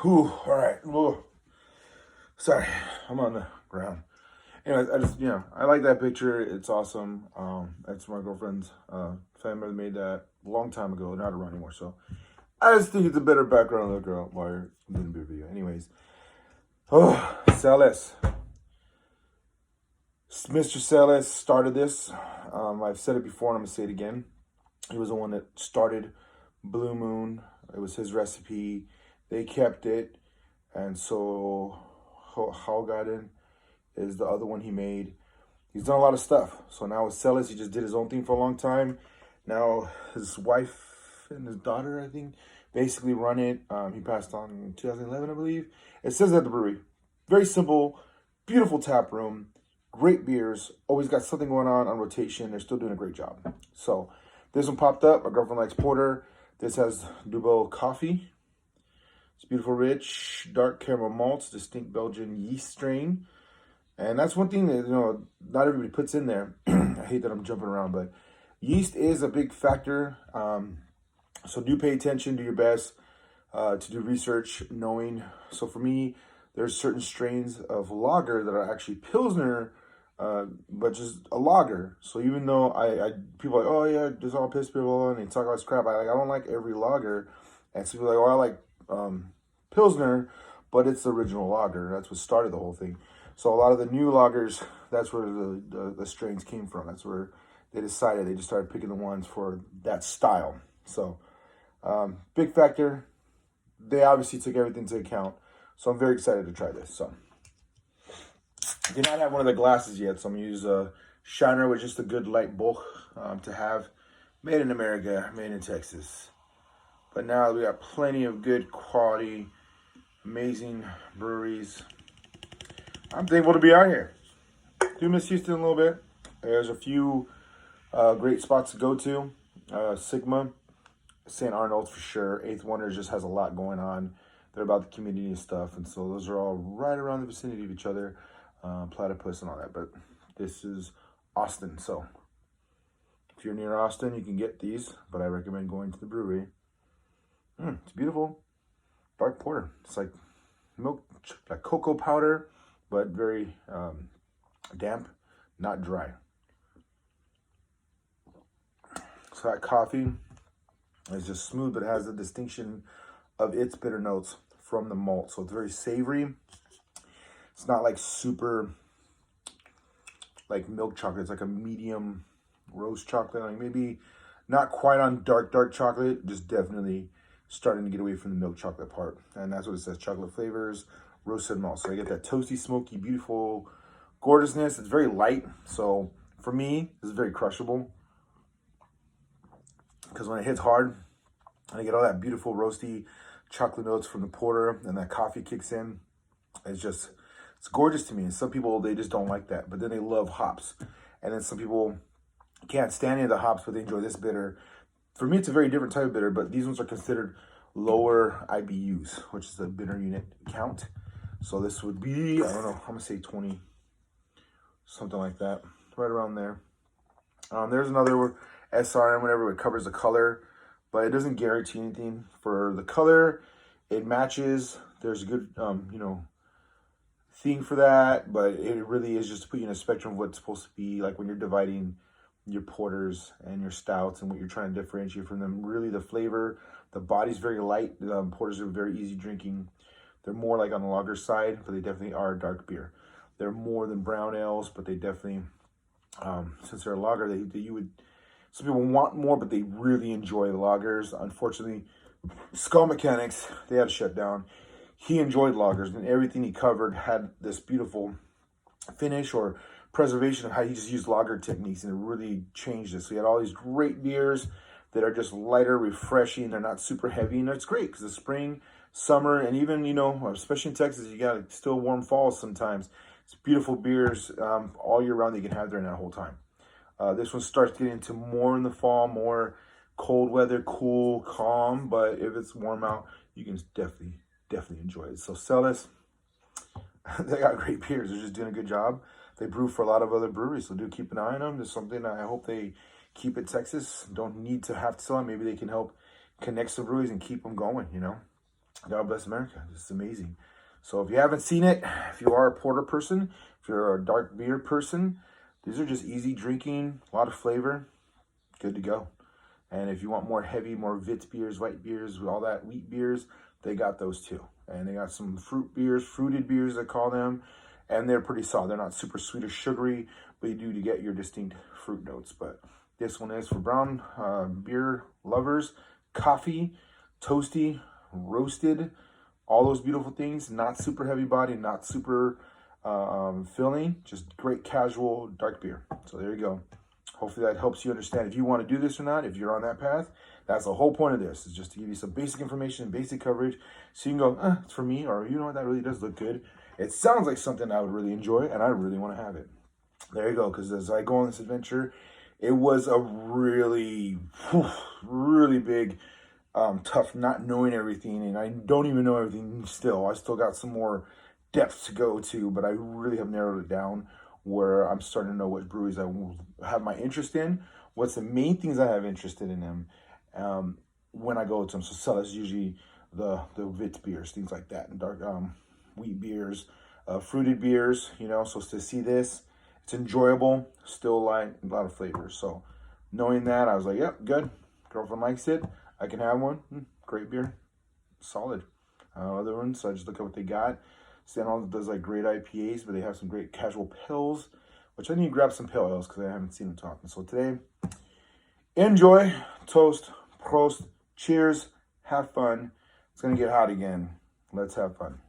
Whew, all right. Whoa. Sorry, I'm on the ground. Anyways, I like that picture. It's awesome. That's my girlfriend's family member made that a long time ago, not around anymore. So I just think it's a better background of the girl while you're doing the review. Anyways, oh, Celis. Mr. Celis started this. I've said it before and I'm going to say it again. He was the one that started Blue Moon. It was his recipe. They kept it. And so Haugaden is the other one he made. He's done a lot of stuff. So now with Celis, he just did his own thing for a long time. Now his wife and his daughter, I think, basically run it. He passed on in 2011, I believe. It says at the brewery. Very simple, beautiful tap room, great beers, always got something going on rotation. They're still doing a great job. So this one popped up. My girlfriend likes porter. This has Dubo coffee. It's beautiful, rich, dark caramel malts, distinct Belgian yeast strain. And that's one thing that, not everybody puts in there. I hate that I'm jumping around, but yeast is a big factor. So do pay attention, do your best to do research, knowing. So for me, there's certain strains of lager that are actually Pilsner, but just a lager. So even though people are like, oh yeah, there's all piss people and they talk all this crap. I don't like every lager. And so people are like, oh, I like Pilsner, but it's the original lager. That's what started the whole thing. So a lot of the new lagers, that's where the strains came from. That's where they decided they just started picking the ones for that style. So big factor. They obviously took everything into account. So I'm very excited to try this. So I did not have one of the glasses yet, so I'm going to use a Shiner with just a good light bulk to have. Made in America, made in Texas. But now we got plenty of good quality, amazing breweries. I'm thankful to be out here. Do miss Houston a little bit. There's a few great spots to go to. Sigma, St. Arnold's for sure. Eighth Wonders just has a lot going on. They're about the community and stuff. And so those are all right around the vicinity of each other. Platypus and all that. But this is Austin. So if you're near Austin, you can get these. But I recommend going to the brewery. It's beautiful. Dark porter. It's like milk, like cocoa powder, but very damp, not dry. So that coffee is just smooth, but it has the distinction of its bitter notes from the malt. So it's very savory. It's not like super like milk chocolate. It's like a medium roast chocolate. Like maybe not quite on dark chocolate, just definitely starting to get away from the milk chocolate part. And that's what it says, chocolate flavors, roasted malt. So I get that toasty, smoky, beautiful gorgeousness. It's very light. So for me, this is very crushable. Because when it hits hard, I get all that beautiful roasty chocolate notes from the porter and that coffee kicks in. It's gorgeous to me. And some people, they just don't like that. But then they love hops. And then some people can't stand any of the hops, but they enjoy this bitter. For me, it's a very different type of bitter, but these ones are considered lower IBUs, which is a bitter unit count. So this would be, I don't know, I'm going to say 20, something like that, right around there. There's another SRM, whatever, it covers the color, but it doesn't guarantee anything. For the color, it matches. There's a good, thing for that, but it really is just to put you in a spectrum of what's supposed to be like when you're dividing your porters and your stouts and what you're trying to differentiate from them. Really, the flavor, the body's very light. Porters are very easy drinking. They're more like on the lager side, but they definitely are dark beer. They're more than brown ales, but they definitely, since they're a lager, some people want more, but they really enjoy the lagers. Unfortunately, Skull Mechanics, they had to shut down. He enjoyed lagers, and everything he covered had this beautiful finish or preservation of how he just used lager techniques, and it really changed it. So he had all these great beers that are just lighter, refreshing. They're not super heavy, and it's great because the spring, summer, and even, especially in Texas, you got still warm falls sometimes. It's beautiful beers all year round that you can have during that whole time. This one starts getting into more in the fall, more cold weather, cool, calm, but if it's warm out, you can definitely enjoy it. So Celis, they got great beers. They're just doing a good job. They brew for a lot of other breweries, so do keep an eye on them. There's something I hope they keep at Texas. Don't need to have to sell them. Maybe they can help connect some breweries and keep them going, God bless America. It's amazing. So if you haven't seen it, if you are a porter person, if you're a dark beer person, these are just easy drinking, a lot of flavor, good to go. And if you want more heavy, more Wit beers, white beers, all that wheat beers, they got those too. And they got some fruit beers, fruited beers, I call them. And they're pretty solid. They're not super sweet or sugary, but you do to get your distinct fruit notes. But this one is for brown beer lovers. Coffee, toasty, roasted, all those beautiful things. Not super heavy body, not super filling. Just great casual dark beer. So there you go. Hopefully that helps you understand if you want to do this or not, if you're on that path. That's the whole point of this, is just to give you some basic information, basic coverage, so you can go, it's for me, or you know what, that really does look good. It sounds like something I would really enjoy, and I really want to have it. There you go, because as I go on this adventure, it was a really, really big, tough not knowing everything, and I don't even know everything still. I still got some more depth to go to, but I really have narrowed it down where I'm starting to know what breweries I have my interest in, what's the main things I have interested in them when I go to them. So Celis usually the Wit beers, things like that, and dark wheat beers, fruited beers, you know. So to see this, it's enjoyable, still light, a lot of flavors. So knowing that, I was like, yep, good. Girlfriend likes it. I can have one. Great beer, solid. Other ones, so I just look at what they got. Stanley does like great IPAs, but they have some great casual pills, which I need to grab some pale ales because I haven't seen them talking. So today, enjoy, toast, prost, cheers, have fun. It's going to get hot again. Let's have fun.